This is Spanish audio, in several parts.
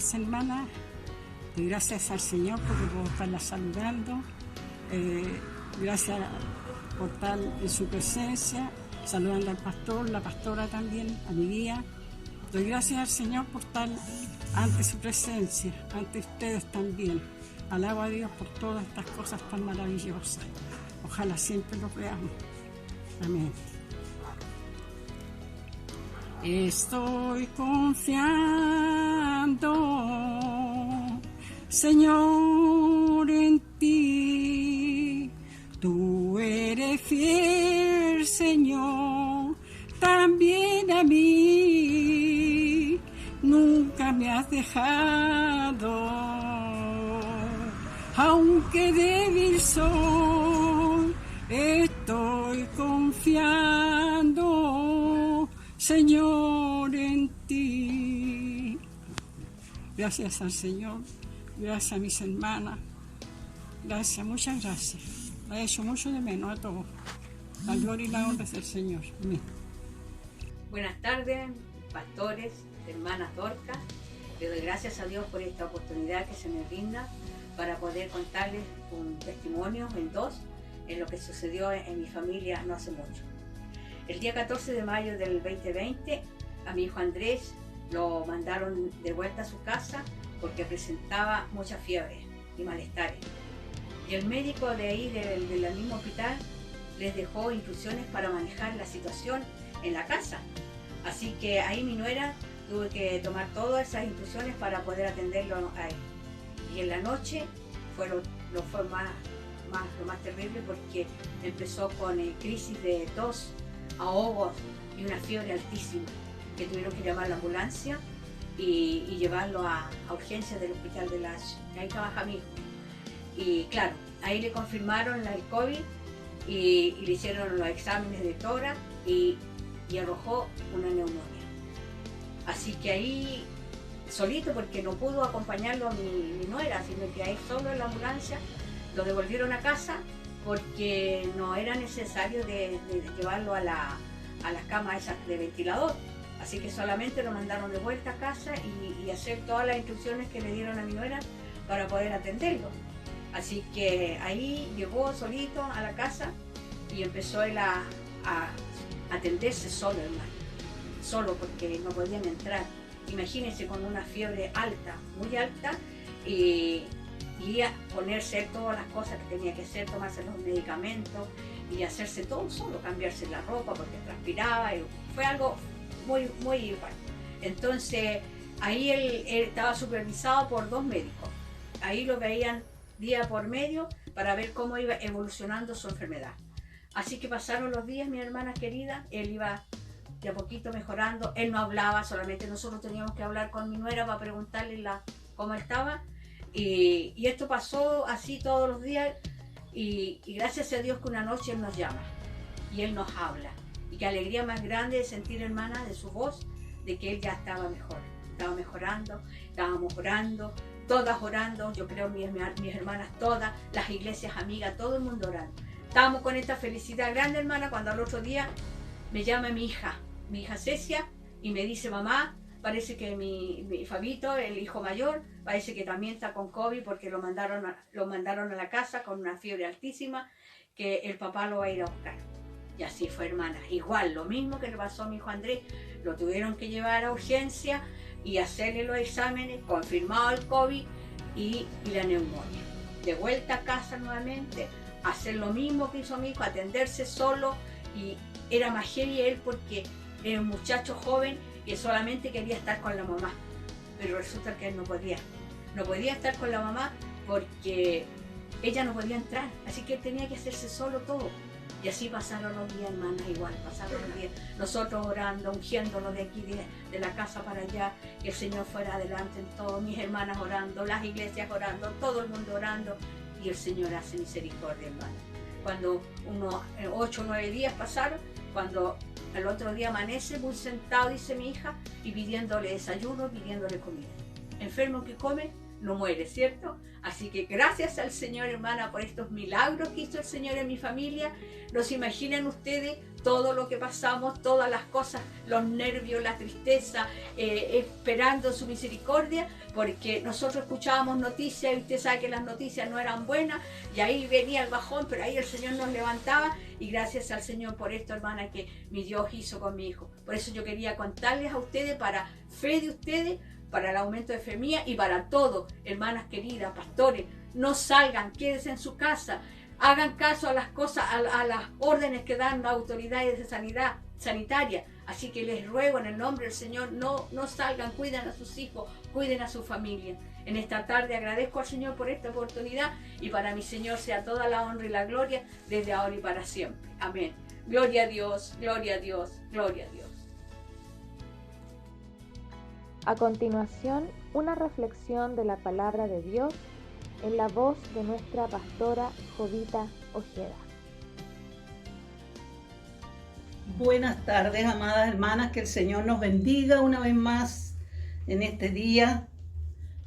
mis hermanas. Doy gracias al Señor porque puedo estarlas saludando. Gracias por estar en su presencia, saludando al pastor, la pastora también, a mi guía. Doy gracias al Señor por estar ante su presencia, ante ustedes también. Alabo a Dios por todas estas cosas tan maravillosas. Ojalá siempre los veamos. Amén. Estoy confiando, Señor, en ti. Tú eres fiel, Señor, también a mí. Nunca me has dejado, aunque débil soy, estoy confiando, Señor, en ti. Gracias al Señor, gracias a mis hermanas, gracias, muchas gracias. Me ha hecho mucho de menos a todos. La gloria y la honra es del Señor. Amén. Buenas tardes, pastores, hermanas Dorcas. Le doy gracias a Dios por esta oportunidad que se me brinda para poder contarles un testimonio en lo que sucedió en mi familia no hace mucho. El día 14 de mayo del 2020, a mi hijo Andrés lo mandaron de vuelta a su casa porque presentaba mucha fiebre y malestares. Y el médico de ahí, del mismo hospital, les dejó instrucciones para manejar la situación en la casa. Así que ahí mi nuera tuve que tomar todas esas instrucciones para poder atenderlo a él. Y en la noche fue lo más terrible porque empezó con crisis de tos, ahogos y una fiebre altísima, que tuvieron que llamar a la ambulancia y llevarlo a urgencias del hospital de Lash. Ahí trabaja mi hijo. Y claro, ahí le confirmaron el COVID y le hicieron los exámenes de tórax y arrojó una neumonía. Así que ahí, solito, porque no pudo acompañarlo a mi nuera, sino que ahí solo en la ambulancia lo devolvieron a casa porque no era necesario de llevarlo a las camas esas de ventilador. Así que solamente lo mandaron de vuelta a casa y hacer todas las instrucciones que le dieron a mi nuera para poder atenderlo. Así que ahí llegó solito a la casa y empezó él a atenderse solo, hermano. Solo porque no podían entrar. Imagínense con una fiebre alta, muy alta, y a ponerse todas las cosas que tenía que hacer, tomarse los medicamentos y hacerse todo solo, cambiarse la ropa porque transpiraba. Y fue algo muy igual. Entonces ahí él estaba supervisado por 2 médicos. Ahí lo veían día por medio para ver cómo iba evolucionando su enfermedad. Así que pasaron los días, mi hermana querida, él iba de a poquito mejorando. Él no hablaba, solamente nosotros teníamos que hablar con mi nuera para preguntarle cómo estaba. Y esto pasó así todos los días y gracias a Dios que una noche él nos llama y él nos habla. Y qué alegría más grande de sentir, hermana, de su voz, de que él ya estaba mejor. Estaba mejorando, estábamos orando, todas orando, yo creo mis hermanas todas, las iglesias amigas, todo el mundo orando. Estábamos con esta felicidad grande, hermana, cuando al otro día me llama mi hija Cecia, y me dice: mamá, parece que mi Fabito, el hijo mayor, parece que también está con COVID porque lo mandaron a la casa con una fiebre altísima, que el papá lo va a ir a buscar. Y así fue, hermana. Igual, lo mismo que le pasó a mi hijo Andrés, lo tuvieron que llevar a urgencia y hacerle los exámenes, confirmado el COVID y la neumonía. De vuelta a casa nuevamente, hacer lo mismo que hizo mi hijo, atenderse solo, y era más heavy él porque era un muchacho joven que solamente quería estar con la mamá, pero resulta que él no podía estar con la mamá porque ella no podía entrar, así que él tenía que hacerse solo todo. Y así pasaron los días, hermanas, igual, pasaron los días, nosotros orando, ungiéndonos de aquí, de la casa para allá, que el Señor fuera adelante en todo, mis hermanas orando, las iglesias orando, todo el mundo orando, y el Señor hace misericordia, hermana. Cuando 8 o 9 días pasaron, cuando al otro día amanece muy sentado, dice mi hija, y pidiéndole desayuno, pidiéndole comida. Enfermo que come, no muere, ¿cierto? Así que gracias al Señor, hermana, por estos milagros que hizo el Señor en mi familia. No se imaginan ustedes todo lo que pasamos, todas las cosas, los nervios, la tristeza, esperando su misericordia, porque nosotros escuchábamos noticias y usted sabe que las noticias no eran buenas y ahí venía el bajón, pero ahí el Señor nos levantaba y gracias al Señor por esto, hermana, que mi Dios hizo con mi hijo. Por eso yo quería contarles a ustedes, para fe de ustedes, para el aumento de fe mía y para todo, hermanas queridas, pastores, no salgan, quédense en su casa, hagan caso a las cosas, a las órdenes que dan las autoridades de sanidad sanitaria. Así que les ruego en el nombre del Señor, no salgan, cuiden a sus hijos, cuiden a su familia. En esta tarde agradezco al Señor por esta oportunidad y para mi Señor sea toda la honra y la gloria desde ahora y para siempre. Amén. Gloria a Dios, gloria a Dios, gloria a Dios. A continuación, una reflexión de la palabra de Dios en la voz de nuestra pastora Jovita Ojeda. Buenas tardes, amadas hermanas, que el Señor nos bendiga una vez más en este día.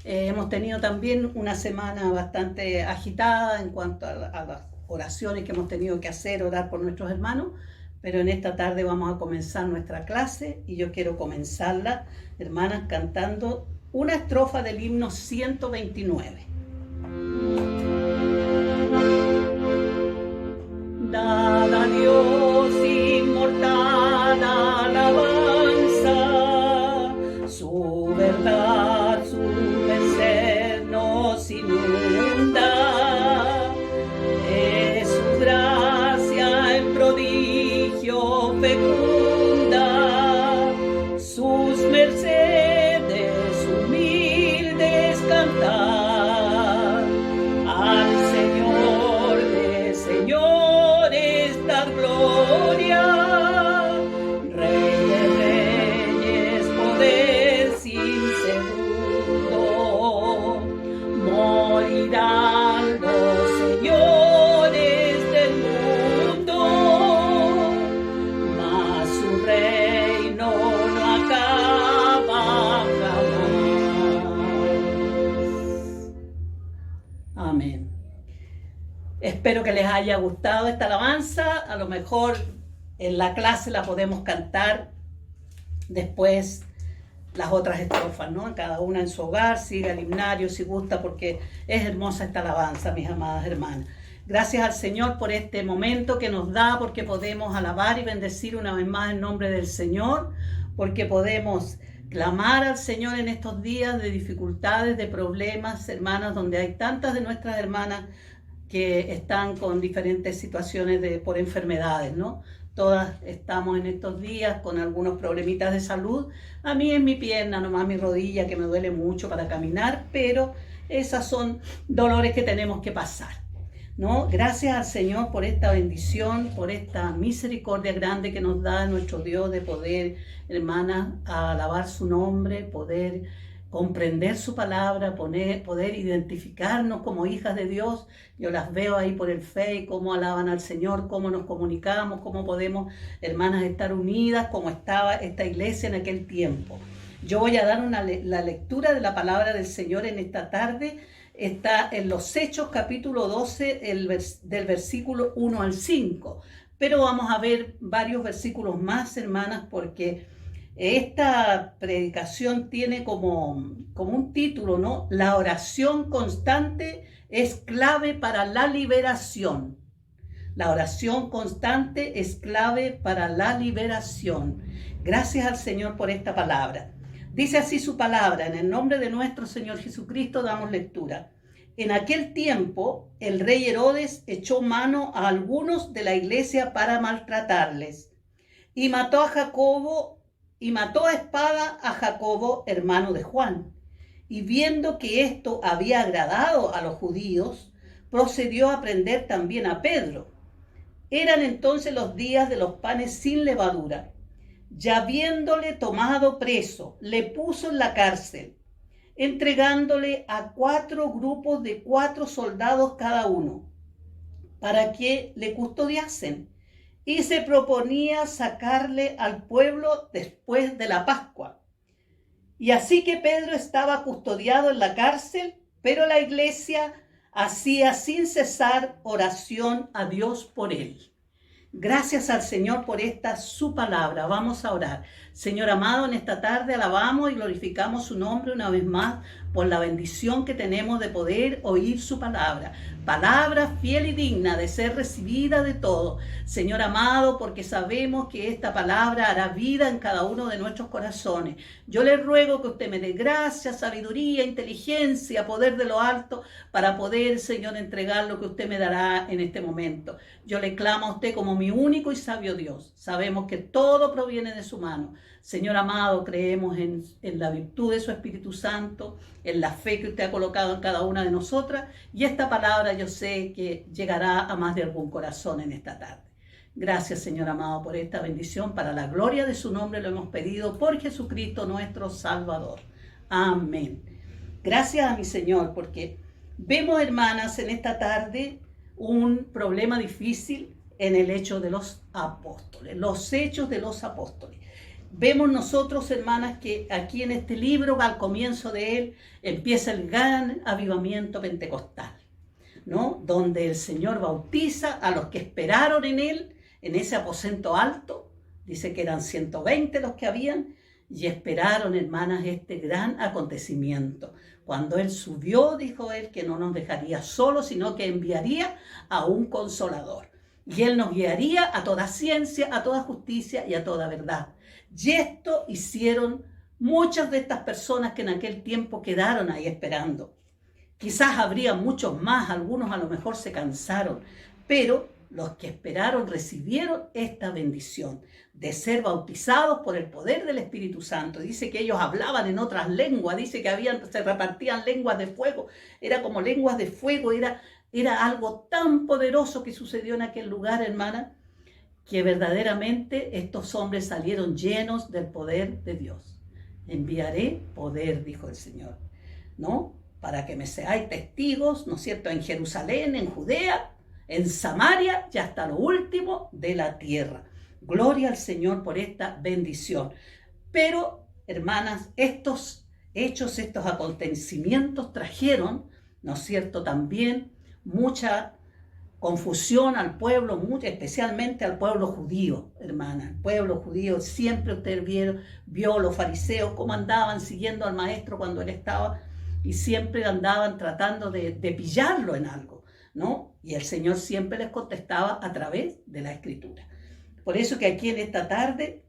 Hemos tenido también una semana bastante agitada en cuanto a las oraciones que hemos tenido que hacer, orar por nuestros hermanos, pero en esta tarde vamos a comenzar nuestra clase y yo quiero comenzarla, hermanas, cantando una estrofa del himno 129. Dad a Dios inmortal alabanza, su verdad, su merced nos inunda, es su gracia en prodigio fecunda, sus mercedes humildes cantar, al Señor de señores dar gloria, Rey de reyes, poder sin segundo, morirán los señores del mundo, mas su reino no acaba jamás. Amén. Espero que les haya gustado esta alabanza. A lo mejor en la clase la podemos cantar después las otras estrofas, ¿no? Cada una en su hogar, siga el himnario si gusta, porque es hermosa esta alabanza, mis amadas hermanas. Gracias al Señor por este momento que nos da, porque podemos alabar y bendecir una vez más el nombre del Señor, porque podemos clamar al Señor en estos días de dificultades, de problemas, hermanas, donde hay tantas de nuestras hermanas que están con diferentes situaciones por enfermedades, ¿no? Todas estamos en estos días con algunos problemitas de salud. A mí en mi pierna, nomás mi rodilla, que me duele mucho para caminar, pero esas son dolores que tenemos que pasar, ¿no? Gracias al Señor por esta bendición, por esta misericordia grande que nos da nuestro Dios de poder, hermanas, alabar su nombre, poder comprender su palabra, poder identificarnos como hijas de Dios. Yo las veo ahí por el Face, cómo alaban al Señor, cómo nos comunicamos, cómo podemos, hermanas, estar unidas, como estaba esta iglesia en aquel tiempo. Yo voy a dar la lectura de la palabra del Señor en esta tarde. Está en los Hechos, capítulo 12, del versículo 1 al 5. Pero vamos a ver varios versículos más, hermanas, porque esta predicación tiene como un título, ¿no? La oración constante es clave para la liberación. La oración constante es clave para la liberación. Gracias al Señor por esta palabra. Dice así su palabra: en el nombre de nuestro Señor Jesucristo damos lectura. En aquel tiempo, el rey Herodes echó mano a algunos de la iglesia para maltratarles y mató a espada a Jacobo, hermano de Juan. Y viendo que esto había agradado a los judíos, procedió a prender también a Pedro. Eran entonces los días de los panes sin levadura. Ya habiéndole tomado preso, le puso en la cárcel, entregándole a 4 grupos de 4 soldados cada uno, para que le custodiasen. Y se proponía sacarle al pueblo después de la Pascua. Y así que Pedro estaba custodiado en la cárcel, Pero la iglesia hacía sin cesar oración a Dios por él. Gracias al Señor por esta su palabra. Vamos a orar. Señor amado, en esta tarde alabamos y glorificamos su nombre una vez más por la bendición que tenemos de poder oír su palabra. Palabra fiel y digna de ser recibida de todos. Señor amado, porque sabemos que esta palabra hará vida en cada uno de nuestros corazones. Yo le ruego que usted me dé gracia, sabiduría, inteligencia, poder de lo alto para poder, Señor, entregar lo que usted me dará en este momento. Yo le clamo a usted como mi único y sabio Dios. Sabemos que todo proviene de su mano. Señor amado, creemos en la virtud de su Espíritu Santo, en la fe que usted ha colocado en cada una de nosotras, y esta palabra yo sé que llegará a más de algún corazón en esta tarde. Gracias, Señor amado, por esta bendición. Para la gloria de su nombre lo hemos pedido por Jesucristo nuestro Salvador. Amén. Gracias a mi Señor, porque vemos, hermanas, en esta tarde un problema difícil en el hecho de los apóstoles, los hechos de los apóstoles. Vemos nosotros, hermanas, que aquí en este libro, al comienzo de él, empieza el gran avivamiento pentecostal, ¿no? Donde el Señor bautiza a los que esperaron en él, en ese aposento alto. Dice que eran 120 los que habían, y esperaron, hermanas, este gran acontecimiento. Cuando él subió, dijo él que no nos dejaría solos, sino que enviaría a un consolador. Y él nos guiaría a toda ciencia, a toda justicia y a toda verdad. Y esto hicieron muchas de estas personas que en aquel tiempo quedaron ahí esperando. Quizás habría muchos más, algunos a lo mejor se cansaron, pero los que esperaron recibieron esta bendición de ser bautizados por el poder del Espíritu Santo. Dice que ellos hablaban en otras lenguas, dice que se repartían lenguas de fuego, era como lenguas de fuego, era algo tan poderoso que sucedió en aquel lugar, hermana, que verdaderamente estos hombres salieron llenos del poder de Dios. Enviaré poder, dijo el Señor, ¿no? Para que me seáis testigos, ¿no es cierto?, en Jerusalén, en Judea, en Samaria y hasta lo último de la tierra. Gloria al Señor por esta bendición. Pero, hermanas, estos hechos, estos acontecimientos trajeron, ¿no es cierto?, también mucha confusión al pueblo, especialmente al pueblo judío, hermana. El pueblo judío, siempre usted vio los fariseos cómo andaban siguiendo al maestro cuando él estaba, y siempre andaban tratando de pillarlo en algo, ¿no? Y el Señor siempre les contestaba a través de la Escritura. Por eso que aquí en esta tarde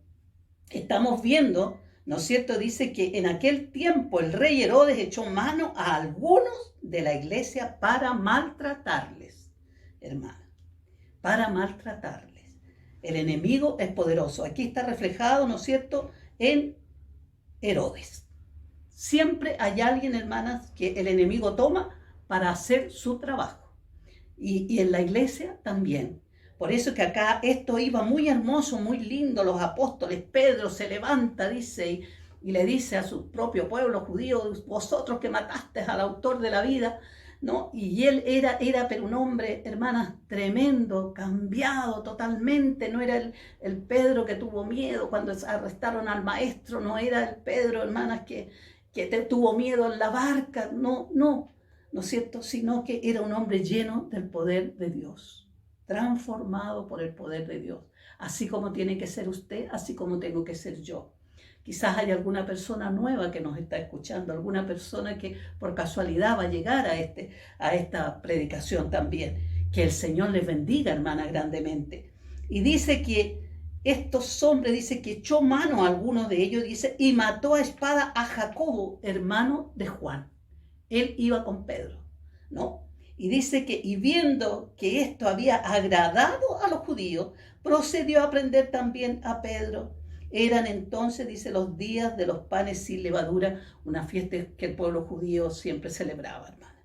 estamos viendo, ¿no es cierto? Dice que en aquel tiempo el rey Herodes echó mano a algunos de la iglesia para maltratarles, hermana, para maltratarles. El enemigo es poderoso. Aquí está reflejado, ¿no es cierto?, en Herodes. Siempre hay alguien, hermanas, que el enemigo toma para hacer su trabajo. Y en la iglesia también. Por eso que acá esto iba muy hermoso, muy lindo. Los apóstoles, Pedro se levanta, dice, y le dice a su propio pueblo judío: vosotros que matasteis al autor de la vida, ¿no? Y él era pero un hombre, hermanas, tremendo, cambiado totalmente. No era el Pedro que tuvo miedo cuando arrestaron al maestro, no era el Pedro, hermanas, que tuvo miedo en la barca, no es cierto, sino que era un hombre lleno del poder de Dios, transformado por el poder de Dios. Así como tiene que ser usted, así como tengo que ser yo. Quizás hay alguna persona nueva que nos está escuchando, alguna persona que por casualidad va a llegar a esta predicación también. Que el Señor les bendiga, hermana, grandemente. Y dice que estos hombres, dice que echó mano a algunos de ellos, dice, y mató a espada a Jacobo, hermano de Juan. Él iba con Pedro, ¿no? Y dice que, y viendo que esto había agradado a los judíos, procedió a prender también a Pedro. Eran entonces, dice, los días de los panes sin levadura, una fiesta que el pueblo judío siempre celebraba, hermana.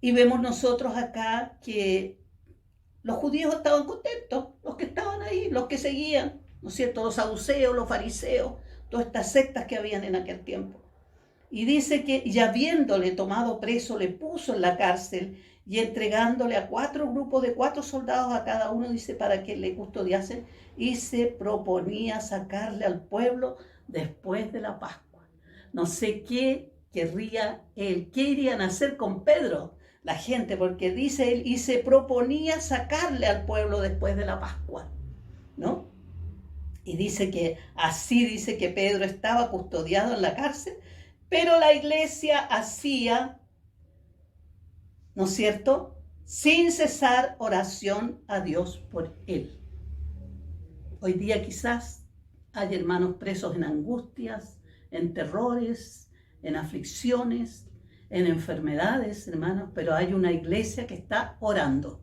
Y vemos nosotros acá que los judíos estaban contentos, los que estaban ahí, los que seguían, ¿no es cierto?, los saduceos, los fariseos, todas estas sectas que habían en aquel tiempo. Y dice que, y habiéndole tomado preso, le puso en la cárcel, y entregándole a 4 grupos de 4 soldados a cada uno, dice, para que le custodiasen, y se proponía sacarle al pueblo después de la Pascua. No sé qué querría él? ¿Qué irían a hacer con Pedro? La gente, porque dice él, y se proponía sacarle al pueblo después de la Pascua, ¿no? Y dice que así dice que Pedro estaba custodiado en la cárcel, pero la iglesia hacía, ¿no es cierto?, sin cesar oración a Dios por él. Hoy día quizás hay hermanos presos en angustias, en terrores, en aflicciones, en enfermedades, hermanos, pero hay una iglesia que está orando.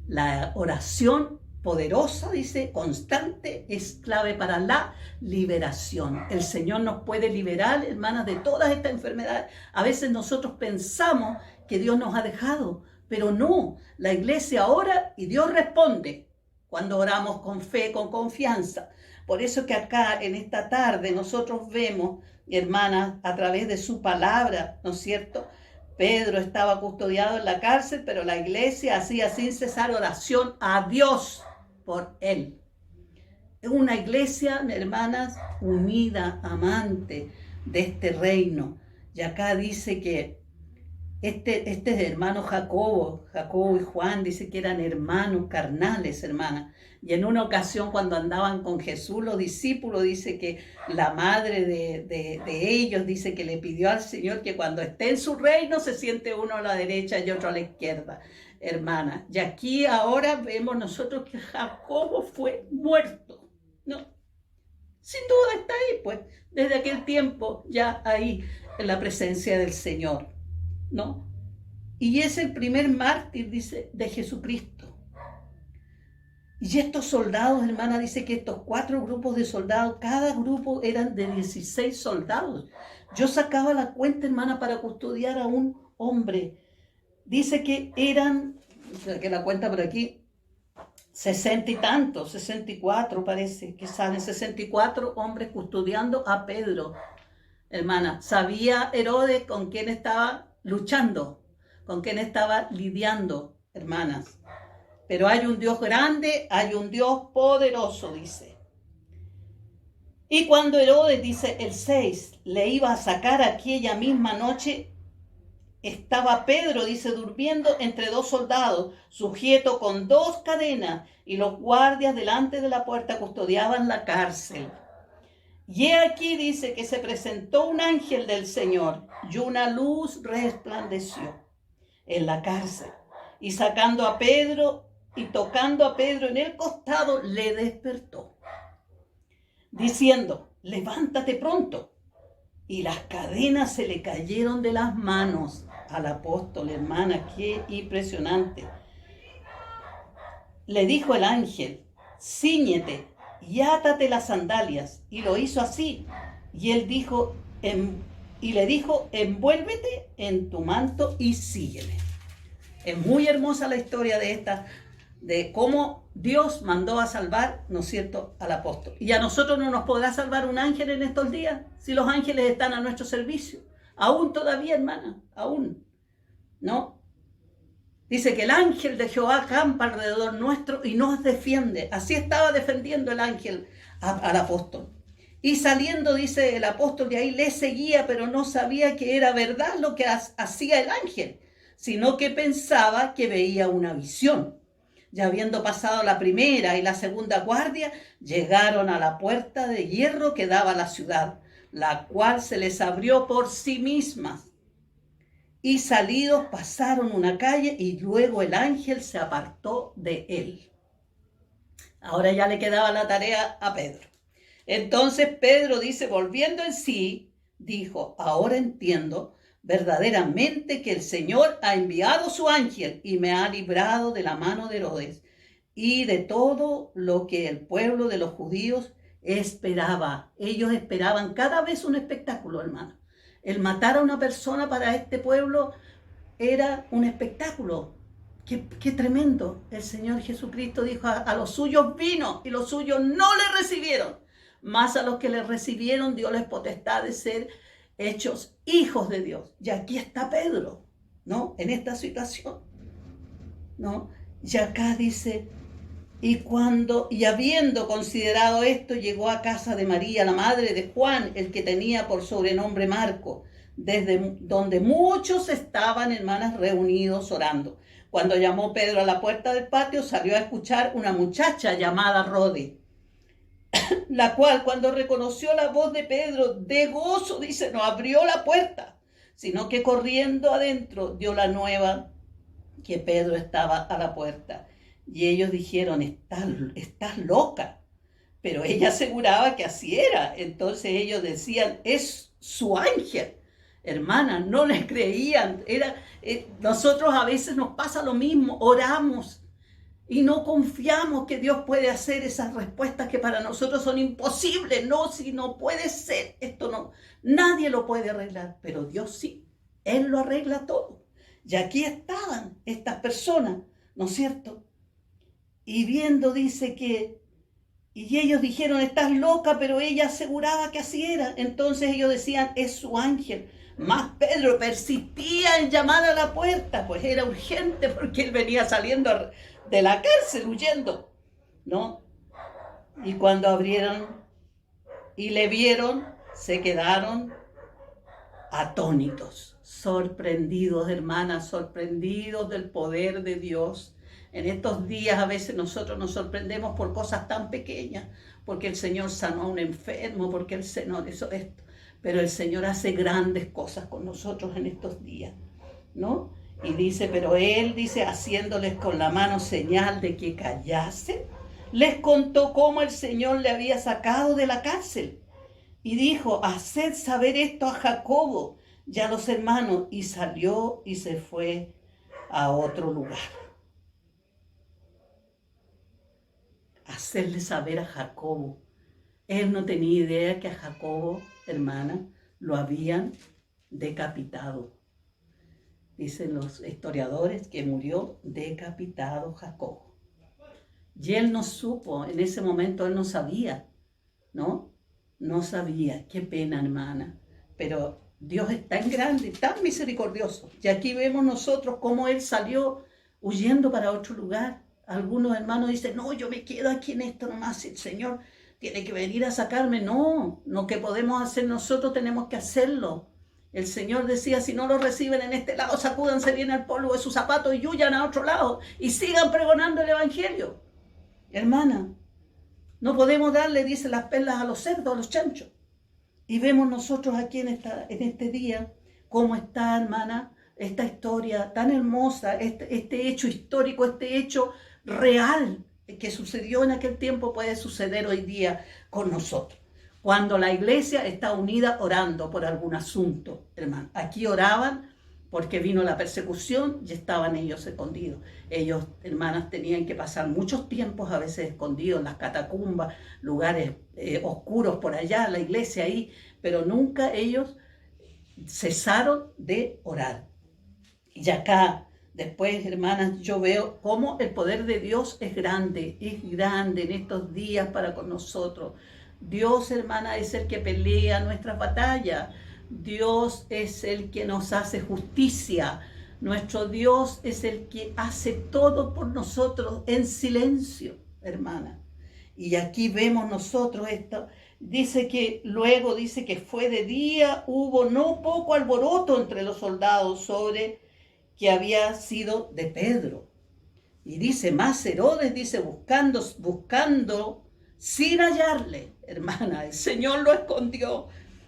La oración poderosa, dice, constante, es clave para la liberación. El Señor nos puede liberar, hermanas, de todas estas enfermedades. A veces nosotros pensamos que Dios nos ha dejado, pero no. La iglesia ora y Dios responde cuando oramos con fe, con confianza. Por eso que acá, en esta tarde, nosotros vemos, hermanas, a través de su palabra, ¿no es cierto?, Pedro estaba custodiado en la cárcel, pero la iglesia hacía sin cesar oración a Dios por él. Es una iglesia, hermanas, unida, amante de este reino. Y acá dice que este hermano Jacobo y Juan, dice que eran hermanos carnales, hermanas. Y en una ocasión cuando andaban con Jesús, los discípulos, dice que la madre de ellos, dice que le pidió al Señor que cuando esté en su reino se siente uno a la derecha y otro a la izquierda, hermana. Y aquí ahora vemos nosotros que Jacobo fue muerto, ¿no? Sin duda está ahí, pues, desde aquel tiempo ya ahí en la presencia del Señor, ¿no? Y es el primer mártir, dice, de Jesucristo. Y estos soldados, hermana, dice que estos 4 grupos de soldados, cada grupo eran de 16 soldados. Yo sacaba la cuenta, hermana, para custodiar a un hombre. Dice que eran, saqué la cuenta por aquí, 60 y tantos, 64 parece, que salen 64 hombres custodiando a Pedro. Hermana, sabía Herodes con quién estaba luchando, con quién estaba lidiando, hermanas. Pero hay un Dios grande, hay un Dios poderoso, dice. Y cuando Herodes, dice el 6, le iba a sacar aquella misma noche, estaba Pedro, dice, durmiendo entre 2 soldados, sujeto con 2 cadenas, y los guardias delante de la puerta custodiaban la cárcel. Y he aquí, dice, que se presentó un ángel del Señor, y una luz resplandeció en la cárcel. Y sacando a Pedro y tocando a Pedro en el costado, le despertó, diciendo, levántate pronto. Y las cadenas se le cayeron de las manos al apóstol, hermana, qué impresionante. Le dijo el ángel, cíñete y átate las sandalias. Y lo hizo así. Y él dijo, y le dijo, envuélvete en tu manto y sígueme. Es muy hermosa la historia de cómo Dios mandó a salvar, ¿no es cierto?, al apóstol. Y a nosotros no nos podrá salvar un ángel en estos días, si los ángeles están a nuestro servicio. Aún todavía, hermana, aún, ¿no? Dice que el ángel de Jehová campa alrededor nuestro y nos defiende. Así estaba defendiendo el ángel al apóstol. Y saliendo, dice el apóstol, de ahí le seguía, pero no sabía que era verdad lo que hacía el ángel, sino que pensaba que veía una visión. Ya habiendo pasado la primera y la segunda guardia, llegaron a la puerta de hierro que daba a la ciudad, la cual se les abrió por sí misma. Y salidos pasaron una calle y luego el ángel se apartó de él. Ahora ya le quedaba la tarea a Pedro. Entonces Pedro, dice, volviendo en sí, dijo, ahora entiendo verdaderamente que el Señor ha enviado su ángel y me ha librado de la mano de Herodes y de todo lo que el pueblo de los judíos esperaba. Ellos esperaban cada vez un espectáculo, hermano. El matar a una persona para este pueblo era un espectáculo. Qué tremendo. El Señor Jesucristo dijo, a los suyos vino y los suyos no le recibieron. Mas a los que le recibieron dio les potestad de ser hechos hijos de Dios. Y aquí está Pedro, ¿no? En esta situación, ¿no? Y acá dice, y habiendo considerado esto, llegó a casa de María, la madre de Juan, el que tenía por sobrenombre Marco. desde donde muchos estaban, hermanas, reunidos orando. Cuando llamó Pedro a la puerta del patio, salió a escuchar una muchacha llamada Rode, la cual, cuando reconoció la voz de Pedro, de gozo, dice, no abrió la puerta, sino que corriendo adentro dio la nueva que Pedro estaba a la puerta. Y ellos dijeron, estás loca. Pero ella aseguraba que así era. Entonces ellos decían, es su ángel. Hermanas, no les creían. Nosotros a veces nos pasa lo mismo, oramos y no confiamos que Dios puede hacer esas respuestas que para nosotros son imposibles. No, si no puede ser, esto no, nadie lo puede arreglar, pero Dios sí, Él lo arregla todo. Y aquí estaban estas personas, ¿no es cierto? Y viendo, dice que, y ellos dijeron, estás loca, pero ella aseguraba que así era. Entonces ellos decían, es su ángel. Más Pedro persistía en llamar a la puerta, pues era urgente porque él venía saliendo de la cárcel, huyendo, ¿no? Y cuando abrieron y le vieron, se quedaron atónitos, sorprendidos, hermanas, sorprendidos del poder de Dios. En estos días a veces nosotros nos sorprendemos por cosas tan pequeñas, porque el Señor sanó a un enfermo, porque el Señor hizo esto. Pero el Señor hace grandes cosas con nosotros en estos días, ¿no? Y dice, pero Él, dice, haciéndoles con la mano señal de que callasen, les contó cómo el Señor le había sacado de la cárcel. Y dijo, haced saber esto a Jacobo y a los hermanos. Y salió y se fue a otro lugar. Hacerle saber a Jacobo. Él no tenía idea que a Jacobo, hermana, lo habían decapitado. Dicen los historiadores que murió decapitado Jacobo. Y él no supo, en ese momento él no sabía, ¿no? No sabía. Qué pena, hermana. Pero Dios es tan grande, tan misericordioso. Y aquí vemos nosotros cómo él salió huyendo para otro lugar. Algunos hermanos dicen, no, yo me quedo aquí en esto nomás, el Señor tiene que venir a sacarme. No, lo que podemos hacer nosotros tenemos que hacerlo. El Señor decía, si no lo reciben en este lado, sacúdanse bien el polvo de sus zapatos y huyan a otro lado y sigan pregonando el Evangelio. Hermana, no podemos darle, dice, las perlas a los cerdos, a los chanchos. Y vemos nosotros aquí en este día cómo está, hermana, esta historia tan hermosa, este hecho histórico, este hecho real que sucedió en aquel tiempo puede suceder hoy día con nosotros. Cuando la iglesia está unida orando por algún asunto, hermano. Aquí oraban porque vino la persecución y estaban ellos escondidos. Ellos, hermanas, tenían que pasar muchos tiempos a veces escondidos en las catacumbas, lugares oscuros por allá, la iglesia ahí, pero nunca ellos cesaron de orar. Y acá, después, hermanas, yo veo cómo el poder de Dios es grande en estos días para con nosotros. Dios, hermana, es el que pelea nuestras batallas. Dios es el que nos hace justicia. Nuestro Dios es el que hace todo por nosotros en silencio, hermana. Y aquí vemos nosotros esto. Dice que luego, dice que fue de día, hubo no poco alboroto entre los soldados sobre que había sido de Pedro. Y dice, más Herodes, dice, buscando sin hallarle, hermana, el Señor lo escondió.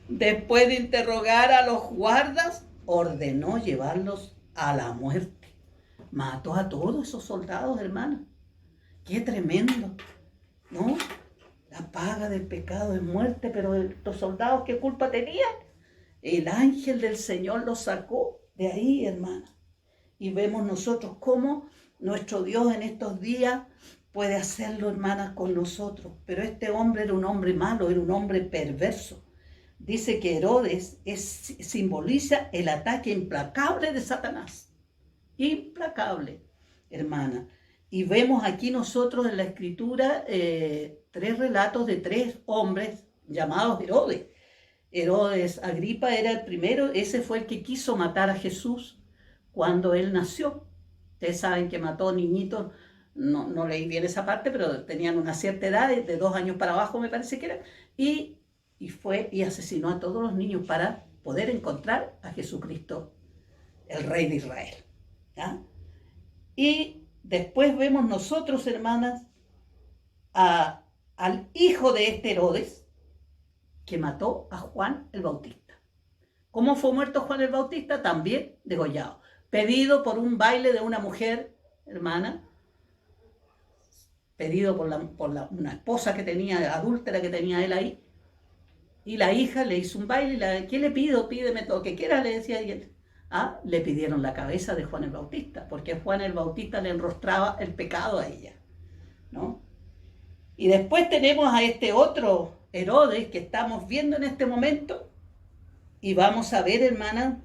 Después de interrogar a los guardas, ordenó llevarlos a la muerte. Mató a todos esos soldados, hermana. Qué tremendo, ¿no? La paga del pecado es muerte, pero los soldados, ¿qué culpa tenían? El ángel del Señor los sacó de ahí, hermana. Y vemos nosotros cómo nuestro Dios en estos días puede hacerlo, hermanas, con nosotros. Pero este hombre era un hombre malo, era un hombre perverso. Dice que Herodes simboliza el ataque implacable de Satanás. Implacable, hermana. Y vemos aquí nosotros en la Escritura 3 relatos de 3 hombres llamados Herodes. Herodes Agripa era el primero, ese fue el que quiso matar a Jesús cuando él nació. Ustedes saben que mató niñitos, no leí bien esa parte, pero tenían una cierta edad, de 2 años para abajo me parece que era, y fue y asesinó a todos los niños para poder encontrar a Jesucristo, el Rey de Israel. ¿Ya? Y después vemos nosotros, hermanas, al hijo de este Herodes, que mató a Juan el Bautista. ¿Cómo fue muerto Juan el Bautista? También degollado, pedido por un baile de una mujer, hermana, pedido por una esposa que tenía, adúltera que tenía él ahí, y la hija le hizo un baile, ¿qué le pido? Pídeme todo lo que quieras, le decía, y él, le pidieron la cabeza de Juan el Bautista, porque Juan el Bautista le enrostraba el pecado a ella, ¿no? Y después tenemos a este otro Herodes que estamos viendo en este momento, y vamos a ver, hermana,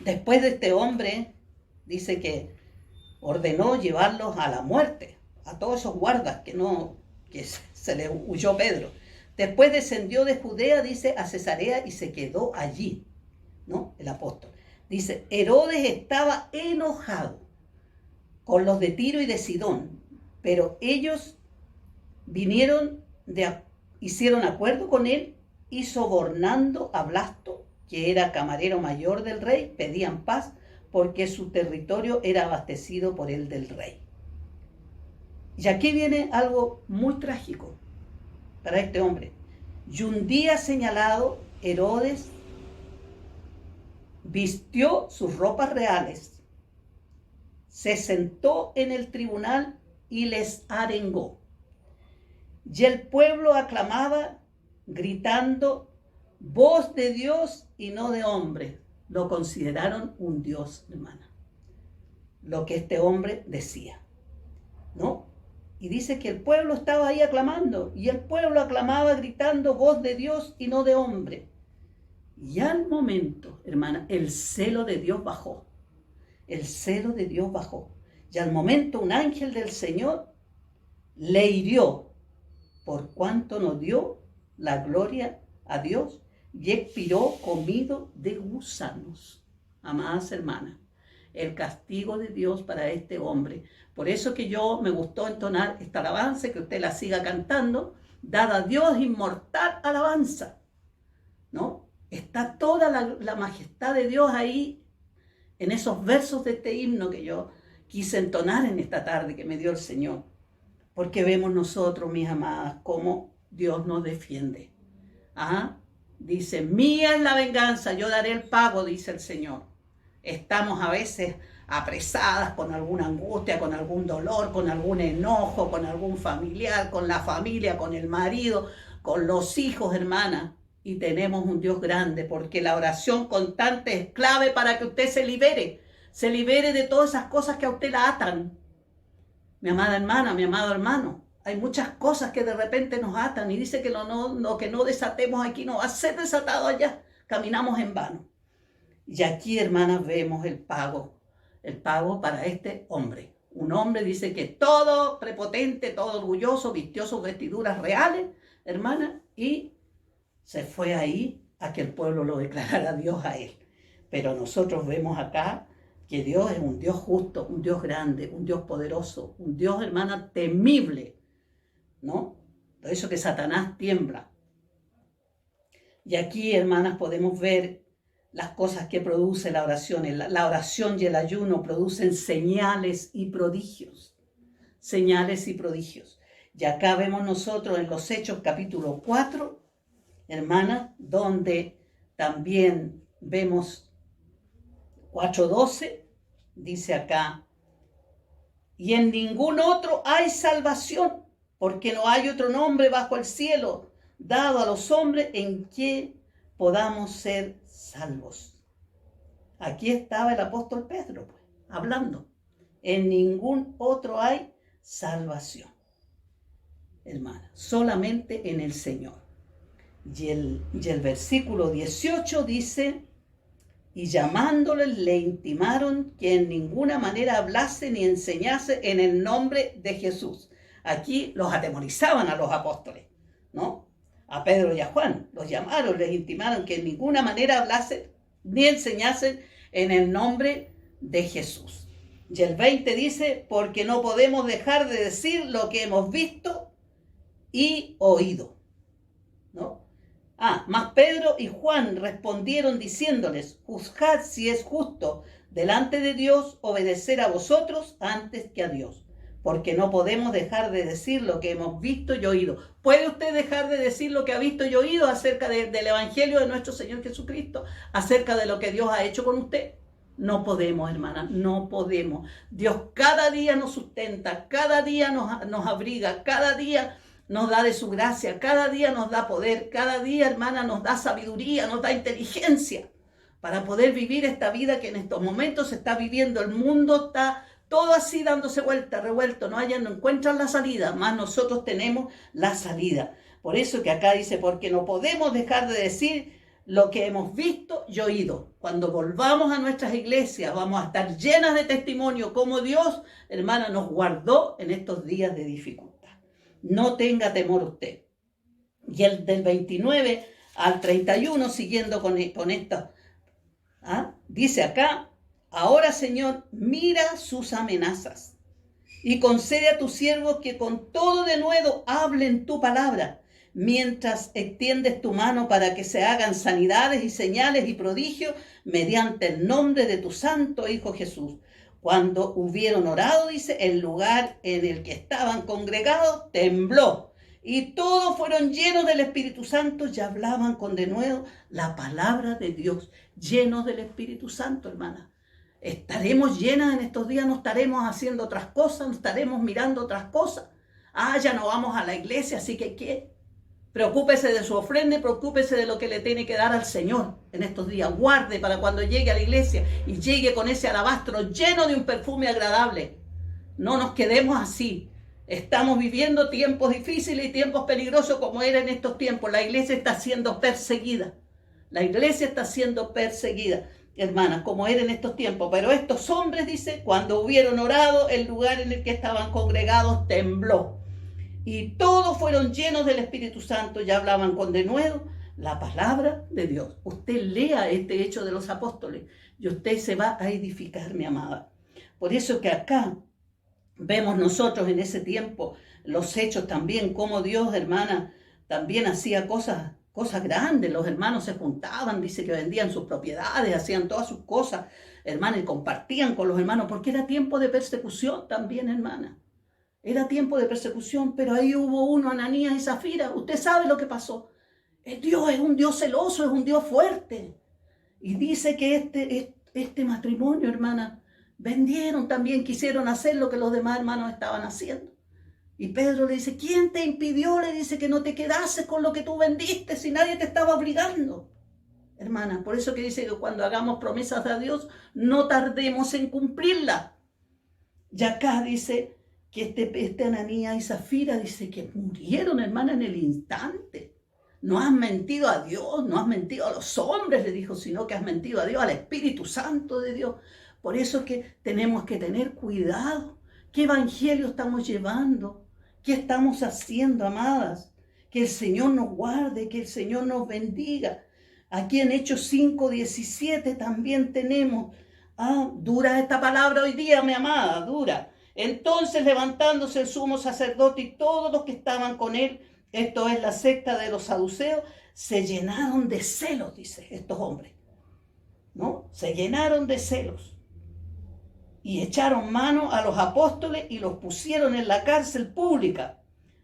después de este hombre, dice que ordenó llevarlos a la muerte, a todos esos guardas que se le huyó Pedro. Después descendió de Judea, dice, a Cesarea y se quedó allí, ¿no? El apóstol. Dice, Herodes estaba enojado con los de Tiro y de Sidón, pero ellos hicieron acuerdo con él y sobornando a Blasto, que era camarero mayor del rey, pedían paz porque su territorio era abastecido por el del rey. Y aquí viene algo muy trágico para este hombre. Y un día señalado, Herodes vistió sus ropas reales, se sentó en el tribunal y les arengó. Y el pueblo aclamaba, gritando, voz de Dios y no de hombre. Lo consideraron un Dios, hermana, lo que este hombre decía, ¿no? Y dice que el pueblo estaba ahí aclamando, y el pueblo aclamaba gritando, voz de Dios y no de hombre. Y al momento, hermana, el celo de Dios bajó. El celo de Dios bajó. Y al momento un ángel del Señor le hirió, por cuanto no dio la gloria a Dios, y expiró comido de gusanos. Amadas hermanas, el castigo de Dios para este hombre. Por eso que me gustó entonar esta alabanza, que usted la siga cantando, dada a Dios inmortal alabanza, ¿no? Está toda la majestad de Dios ahí, en esos versos de este himno que yo quise entonar en esta tarde que me dio el Señor. Porque vemos nosotros, mis amadas, cómo Dios nos defiende. Dice, mía es la venganza, yo daré el pago, dice el Señor. Estamos a veces apresadas con alguna angustia, con algún dolor, con algún enojo, con algún familiar, con la familia, con el marido, con los hijos, hermana. Y tenemos un Dios grande, porque la oración constante es clave para que usted se libere de todas esas cosas que a usted la atan. Mi amada hermana, mi amado hermano, hay muchas cosas que de repente nos atan y dice que lo que no desatemos aquí no va a ser desatado allá. Caminamos en vano. Y aquí, hermanas, vemos el pago para este hombre. Un hombre, dice, que todo prepotente, todo orgulloso, vistió sus vestiduras reales, hermana, y se fue ahí a que el pueblo lo declarara Dios a él. Pero nosotros vemos acá que Dios es un Dios justo, un Dios grande, un Dios poderoso, un Dios, hermana, temible, ¿no? Por eso que Satanás tiembla. Y aquí, hermanas, podemos ver las cosas que produce la oración. La oración y el ayuno producen señales y prodigios. Señales y prodigios. Y acá vemos nosotros en los Hechos capítulo 4, hermanas, donde también vemos 4:12, dice acá, y en ningún otro hay salvación, porque no hay otro nombre bajo el cielo dado a los hombres en que podamos ser salvos. Aquí estaba el apóstol Pedro, pues, hablando. En ningún otro hay salvación, hermana, solamente en el Señor. Y el versículo 18 dice, y llamándoles le intimaron que en ninguna manera hablase ni enseñase en el nombre de Jesús. Aquí los atemorizaban a los apóstoles, ¿no? A Pedro y a Juan los llamaron, les intimaron que en ninguna manera hablasen ni enseñasen en el nombre de Jesús. Y el 20 dice, porque no podemos dejar de decir lo que hemos visto y oído, ¿no? Mas Pedro y Juan respondieron diciéndoles: juzgad si es justo delante de Dios obedecer a vosotros antes que a Dios, porque no podemos dejar de decir lo que hemos visto y oído. ¿Puede usted dejar de decir lo que ha visto y oído acerca del Evangelio de nuestro Señor Jesucristo, acerca de lo que Dios ha hecho con usted? No podemos, hermana, no podemos. Dios cada día nos sustenta, cada día nos abriga, cada día nos da de su gracia, cada día nos da poder, cada día, hermana, nos da sabiduría, nos da inteligencia para poder vivir esta vida que en estos momentos se está viviendo. El mundo está todo así dándose vuelta, revuelto, no encuentran la salida, más nosotros tenemos la salida. Por eso que acá dice, porque no podemos dejar de decir lo que hemos visto y oído. Cuando volvamos a nuestras iglesias vamos a estar llenas de testimonio como Dios, hermana, nos guardó en estos días de dificultad. No tenga temor usted. Y el del 29 al 31, siguiendo con esto, dice acá: ahora, Señor, mira sus amenazas y concede a tus siervos que con todo denuedo hablen tu palabra, mientras extiendes tu mano para que se hagan sanidades y señales y prodigios mediante el nombre de tu santo Hijo Jesús. Cuando hubieron orado, dice, el lugar en el que estaban congregados tembló y todos fueron llenos del Espíritu Santo y hablaban con denuedo la palabra de Dios. Llenos del Espíritu Santo, hermana. ¿Estaremos llenas en estos días? ¿No estaremos haciendo otras cosas? ¿No estaremos mirando otras cosas? Ya no vamos a la iglesia, así que ¿qué? Preocúpese de su ofrenda, preocúpese de lo que le tiene que dar al Señor en estos días. Guarde para cuando llegue a la iglesia y llegue con ese alabastro lleno de un perfume agradable. No nos quedemos así. Estamos viviendo tiempos difíciles y tiempos peligrosos como era en estos tiempos. La iglesia está siendo perseguida. La iglesia está siendo perseguida, hermanas, como era en estos tiempos. Pero estos hombres, dice, cuando hubieron orado, el lugar en el que estaban congregados tembló. Y todos fueron llenos del Espíritu Santo y hablaban con denuedo la palabra de Dios. Usted lea este Hecho de los Apóstoles y usted se va a edificar, mi amada. Por eso que acá vemos nosotros en ese tiempo los hechos también, como Dios, hermana, también hacía cosas grandes. Los hermanos se juntaban, dice que vendían sus propiedades, hacían todas sus cosas, hermana, y compartían con los hermanos, porque era tiempo de persecución también, hermana. Era tiempo de persecución, pero ahí hubo uno, Ananías y Zafira. Usted sabe lo que pasó. Dios es un Dios celoso, es un Dios fuerte. Y dice que este matrimonio, hermana, vendieron también, quisieron hacer lo que los demás hermanos estaban haciendo. Y Pedro le dice, ¿quién te impidió? Le dice que no te quedases con lo que tú vendiste si nadie te estaba obligando. Hermana, por eso que dice que cuando hagamos promesas a Dios, no tardemos en cumplirlas. Y acá dice que este Ananías y Zafira, dice que murieron, hermana, en el instante. No has mentido a Dios, no has mentido a los hombres, le dijo, sino que has mentido a Dios, al Espíritu Santo de Dios. Por eso que tenemos que tener cuidado. ¿Qué evangelio estamos llevando? ¿Qué estamos haciendo, amadas? Que el Señor nos guarde, que el Señor nos bendiga. Aquí en Hechos 5:17 también tenemos, dura esta palabra hoy día, mi amada, dura. Entonces, levantándose el sumo sacerdote y todos los que estaban con él, esto es la secta de los saduceos, se llenaron de celos, dice, estos hombres, ¿no? Se llenaron de celos y echaron mano a los apóstoles y los pusieron en la cárcel pública.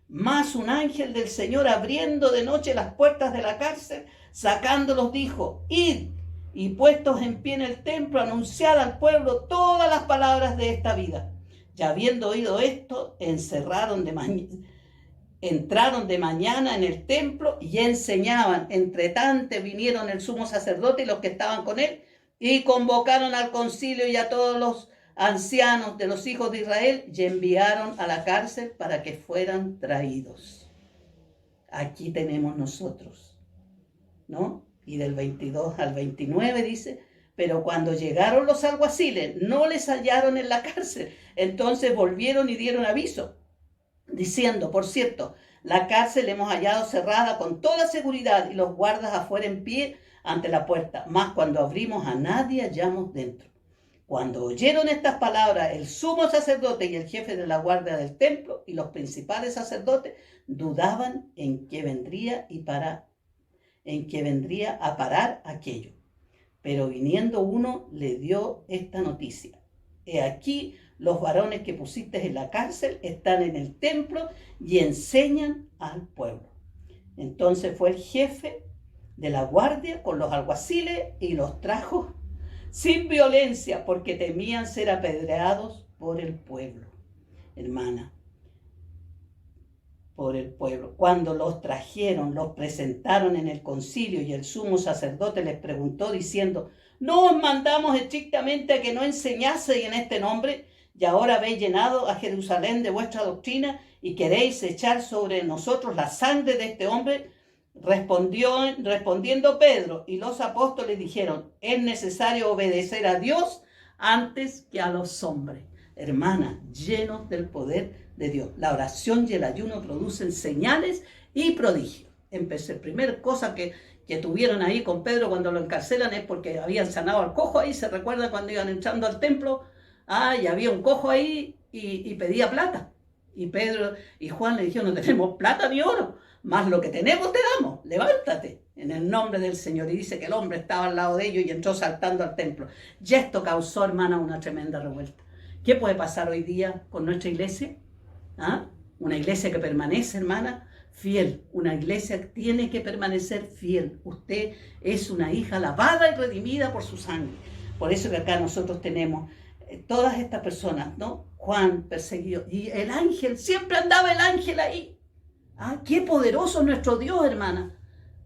Mas un ángel del Señor, abriendo de noche las puertas de la cárcel, sacándolos, dijo, id y puestos en pie en el templo, anunciad al pueblo todas las palabras de esta vida. Y habiendo oído esto, entraron de mañana en el templo y enseñaban. Entre tanto vinieron el sumo sacerdote y los que estaban con él y convocaron al concilio y a todos los ancianos de los hijos de Israel y enviaron a la cárcel para que fueran traídos. Aquí tenemos nosotros, ¿no? Y del 22 al 29 dice, pero cuando llegaron los alguaciles no les hallaron en la cárcel. Entonces volvieron y dieron aviso, diciendo, por cierto, la cárcel hemos hallado cerrada con toda seguridad y los guardas afuera en pie ante la puerta. Mas cuando abrimos a nadie hallamos dentro. Cuando oyeron estas palabras, el sumo sacerdote y el jefe de la guardia del templo y los principales sacerdotes dudaban en qué vendría y para en que vendría a parar aquello. Pero viniendo uno le dio esta noticia: he aquí, los varones que pusiste en la cárcel están en el templo y enseñan al pueblo. Entonces fue el jefe de la guardia con los alguaciles y los trajo sin violencia, porque temían ser apedreados por el pueblo. Hermana, por el pueblo. Cuando los trajeron, los presentaron en el concilio, y el sumo sacerdote les preguntó diciendo: ¿no os mandamos estrictamente a que no enseñaseis en este nombre? Y ahora habéis llenado a Jerusalén de vuestra doctrina y queréis echar sobre nosotros la sangre de este hombre. Respondiendo Pedro y los apóstoles dijeron: es necesario obedecer a Dios antes que a los hombres. Hermana, llenos del poder de Dios. La oración y el ayuno producen señales y prodigios. Empecé, primera cosa que tuvieron ahí con Pedro cuando lo encarcelan es porque habían sanado al cojo ahí. ¿Se recuerda cuando iban entrando al templo? Y había un cojo ahí y pedía plata. Y Pedro y Juan le dijeron: no tenemos plata ni oro, más lo que tenemos te damos, levántate en el nombre del Señor. Y dice que el hombre estaba al lado de ellos y entró saltando al templo. Y esto causó, hermana, una tremenda revuelta. ¿Qué puede pasar hoy día con nuestra iglesia? Una iglesia que permanece, hermana, fiel. Una iglesia que tiene que permanecer fiel. Usted es una hija lavada y redimida por su sangre. Por eso que acá nosotros tenemos todas estas personas, ¿no? Juan perseguido, y el ángel, siempre andaba el ángel ahí. Qué poderoso es nuestro Dios, hermana,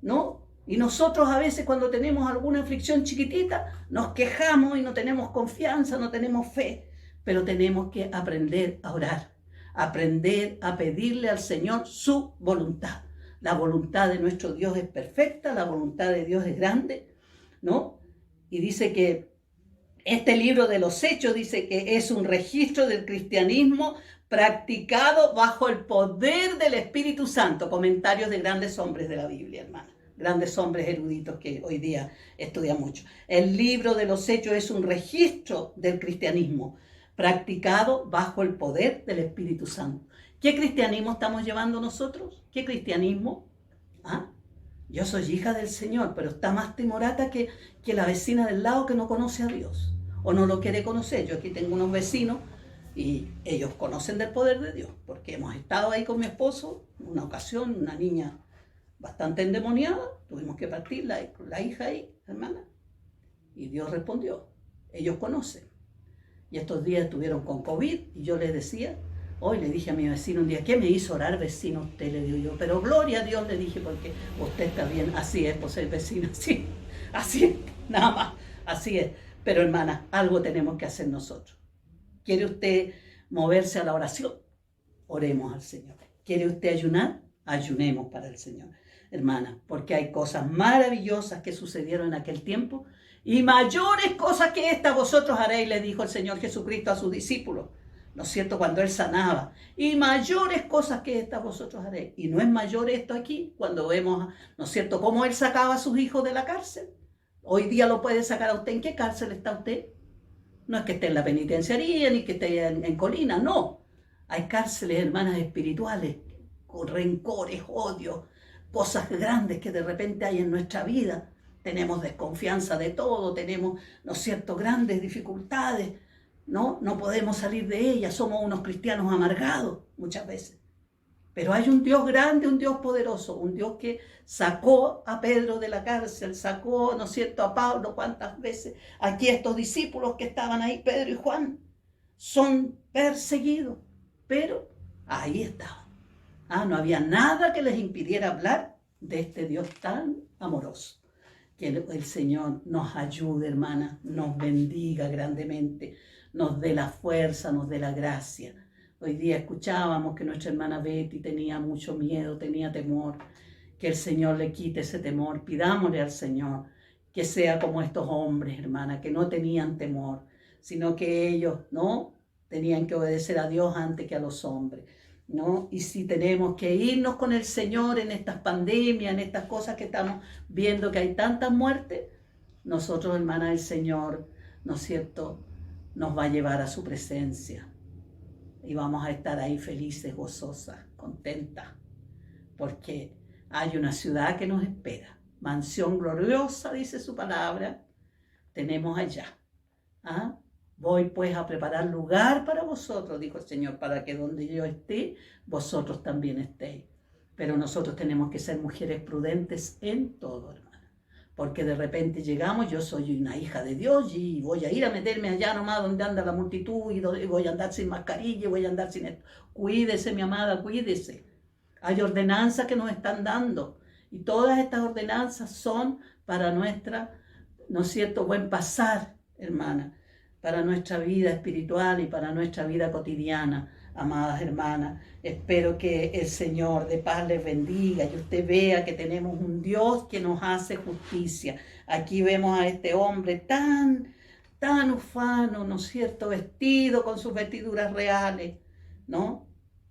¿no? Y nosotros a veces cuando tenemos alguna aflicción chiquitita, nos quejamos y no tenemos confianza, no tenemos fe, pero tenemos que aprender a orar, aprender a pedirle al Señor su voluntad. La voluntad de nuestro Dios es perfecta, la voluntad de Dios es grande, ¿no? Y dice que este libro de los Hechos dice que es un registro del cristianismo practicado bajo el poder del Espíritu Santo. Comentarios de grandes hombres de la Biblia, hermana. Grandes hombres eruditos que hoy día estudian mucho. El libro de los Hechos es un registro del cristianismo practicado bajo el poder del Espíritu Santo. ¿Qué cristianismo estamos llevando nosotros? ¿Qué cristianismo? Yo soy hija del Señor, pero está más timorata que la vecina del lado que no conoce a Dios o no lo quiere conocer. Yo aquí tengo unos vecinos y ellos conocen del poder de Dios, porque hemos estado ahí con mi esposo una ocasión, una niña bastante endemoniada, tuvimos que partir la hija ahí, hermana, y Dios respondió. Ellos conocen. Y estos días estuvieron con COVID y yo les decía, hoy le dije a mi vecino un día: ¿qué me hizo orar, vecino, usted? Le digo yo, pero gloria a Dios, le dije, porque usted está bien. Así es, pues ser vecino, así es, nada más, así es. Pero hermana, algo tenemos que hacer nosotros. ¿Quiere usted moverse a la oración? Oremos al Señor. ¿Quiere usted ayunar? Ayunemos para el Señor, hermana, porque hay cosas maravillosas que sucedieron en aquel tiempo y mayores cosas que estas vosotros haréis, le dijo el Señor Jesucristo a sus discípulos. ¿No es cierto? Cuando Él sanaba. Y mayores cosas que estas vosotros haréis. Y no es mayor esto aquí, cuando vemos, ¿no es cierto?, cómo Él sacaba a sus hijos de la cárcel. Hoy día lo puede sacar a usted. ¿En qué cárcel está usted? No es que esté en la penitenciaría, ni que esté en Colina, no. Hay cárceles, hermanas, espirituales, con rencores, odios, cosas grandes que de repente hay en nuestra vida. Tenemos desconfianza de todo, tenemos, ¿no es cierto?, grandes dificultades. No podemos salir de ella, somos unos cristianos amargados muchas veces. Pero hay un Dios grande, un Dios poderoso, un Dios que sacó a Pedro de la cárcel, sacó, ¿no es cierto?, a Pablo. ¿Cuántas veces? Aquí estos discípulos que estaban ahí, Pedro y Juan, son perseguidos, pero ahí estaban. No había nada que les impidiera hablar de este Dios tan amoroso. Que el Señor nos ayude, hermana, nos bendiga grandemente, nos dé la fuerza, nos dé la gracia. Hoy día escuchábamos que nuestra hermana Betty tenía mucho miedo, tenía temor. Que el Señor le quite ese temor. Pidámosle al Señor que sea como estos hombres, hermana, que no tenían temor, sino que ellos, ¿no?, tenían que obedecer a Dios antes que a los hombres, ¿no? Y si tenemos que irnos con el Señor en estas pandemias, en estas cosas que estamos viendo, que hay tantas muertes, nosotros, hermana, el Señor, ¿no es cierto?, nos va a llevar a su presencia y vamos a estar ahí felices, gozosas, contentas, porque hay una ciudad que nos espera, mansión gloriosa, dice su palabra, tenemos allá. ¿Ah? Voy pues a preparar lugar para vosotros, dijo el Señor, para que donde yo esté, vosotros también estéis. Pero nosotros tenemos que ser mujeres prudentes en todo, hermana. Porque de repente llegamos, yo soy una hija de Dios y voy a ir a meterme allá nomás donde anda la multitud y voy a andar sin mascarilla, voy a andar sin esto. Cuídese, mi amada, cuídese. Hay ordenanzas que nos están dando y todas estas ordenanzas son para nuestra, ¿no es cierto?, buen pasar, hermana, para nuestra vida espiritual y para nuestra vida cotidiana, amadas hermanas. Espero que el Señor de paz les bendiga y usted vea que tenemos un Dios que nos hace justicia. Aquí vemos a este hombre tan ufano, ¿no es cierto?, vestido con sus vestiduras reales, ¿no?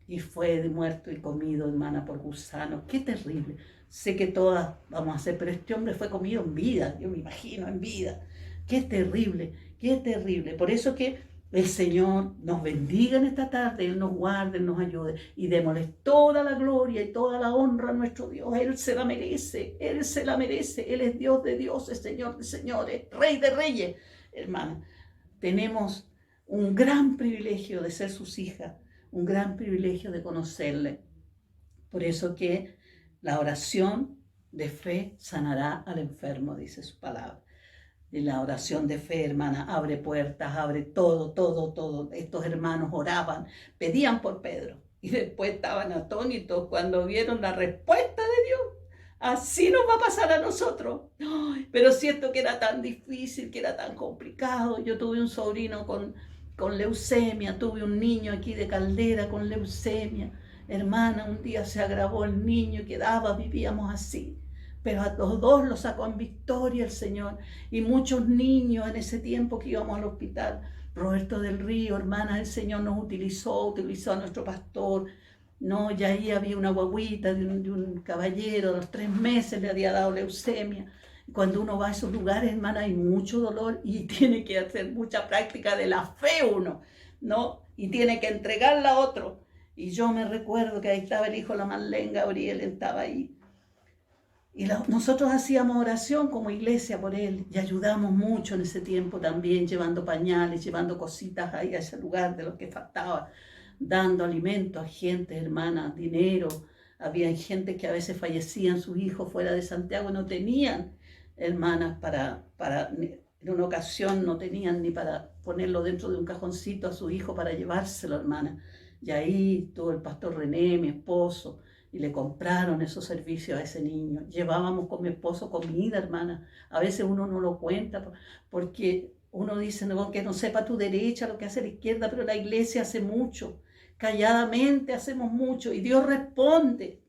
Y fue muerto y comido, hermana, por gusanos. ¡Qué terrible! Sé que todas vamos a hacer, pero este hombre fue comido en vida, yo me imagino, en vida. ¡Qué terrible! ¡Qué terrible! Por eso que el Señor nos bendiga en esta tarde, Él nos guarde, Él nos ayude y démosle toda la gloria y toda la honra a nuestro Dios. Él se la merece, Él se la merece. Él es Dios de dioses, Señor de señores, Rey de reyes. Hermana, tenemos un gran privilegio de ser sus hijas, un gran privilegio de conocerle. Por eso que la oración de fe sanará al enfermo, dice su palabra. Y la oración de fe, hermana, abre puertas, abre todo. Estos hermanos oraban, pedían por Pedro y después estaban atónitos cuando vieron la respuesta de Dios. Así nos va a pasar a nosotros. Ay, pero siento que era tan difícil, que era tan complicado. Yo tuve un sobrino con leucemia, tuve un niño aquí de Caldera con leucemia. Hermana, un día se agravó el niño y vivíamos así. Pero a los dos los sacó en victoria el Señor. Y muchos niños en ese tiempo que íbamos al hospital. Roberto del Río, hermana, el Señor nos utilizó a nuestro pastor. No, ya ahí había una guaguita de un caballero, a los 3 meses le había dado leucemia. Cuando uno va a esos lugares, hermana, hay mucho dolor y tiene que hacer mucha práctica de la fe uno, ¿no? Y tiene que entregarla a otro. Y yo me recuerdo que ahí estaba el hijo de la Marlene, Gabriel, estaba ahí. Y nosotros hacíamos oración como iglesia por él y ayudamos mucho en ese tiempo también, llevando pañales, llevando cositas ahí a ese lugar de lo que faltaba, dando alimento a gente, hermana, dinero. Había gente que a veces fallecían sus hijos fuera de Santiago y no tenían, hermanas, en una ocasión no tenían ni para ponerlo dentro de un cajoncito a su hijo para llevárselo, hermana. Y ahí estuvo el pastor René, mi esposo, y le compraron esos servicios a ese niño. Llevábamos con mi esposo comida, hermana. A veces uno no lo cuenta porque uno dice no, que no sepa tu derecha lo que hace la izquierda, pero la iglesia hace mucho. Calladamente hacemos mucho y Dios responde.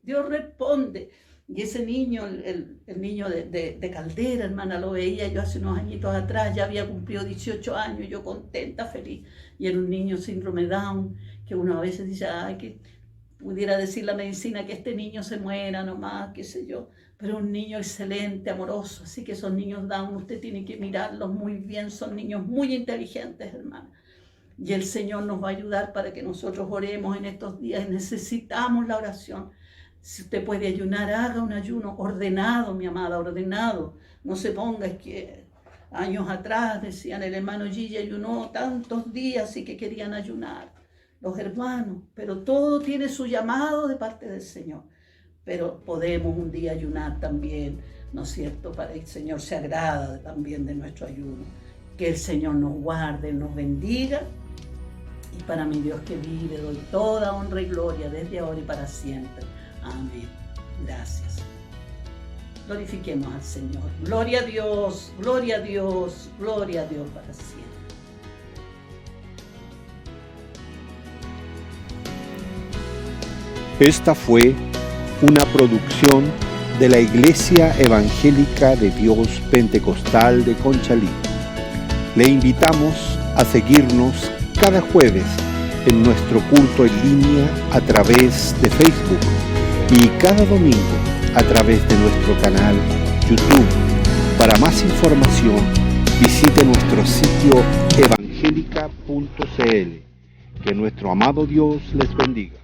Y ese niño, el niño de Caldera, hermana, lo veía yo hace unos añitos atrás, ya había cumplido 18 años, yo contenta, feliz. Y era un niño síndrome Down, que uno a veces dice, ay, que pudiera decir la medicina que este niño se muera nomás, qué sé yo, pero un niño excelente, amoroso. Así que esos niños Down, usted tiene que mirarlos muy bien, son niños muy inteligentes, hermana. Y el Señor nos va a ayudar para que nosotros oremos en estos días. Necesitamos la oración. Si usted puede ayunar, haga un ayuno ordenado, mi amada, ordenado. No se ponga, es que años atrás decían, el hermano Gigi ayunó tantos días y que querían ayunar los hermanos, pero todo tiene su llamado de parte del Señor. Pero podemos un día ayunar también, ¿no es cierto? Para el Señor se agrada también de nuestro ayuno. Que el Señor nos guarde, nos bendiga. Y para mi Dios que vive, doy toda honra y gloria desde ahora y para siempre. Amén. Gracias. Glorifiquemos al Señor. Gloria a Dios, gloria a Dios, gloria a Dios para siempre. Esta fue una producción de la Iglesia Evangélica de Dios Pentecostal de Conchalí. Le invitamos a seguirnos cada jueves en nuestro culto en línea a través de Facebook y cada domingo a través de nuestro canal YouTube. Para más información, visite nuestro sitio evangelica.cl. Que nuestro amado Dios les bendiga.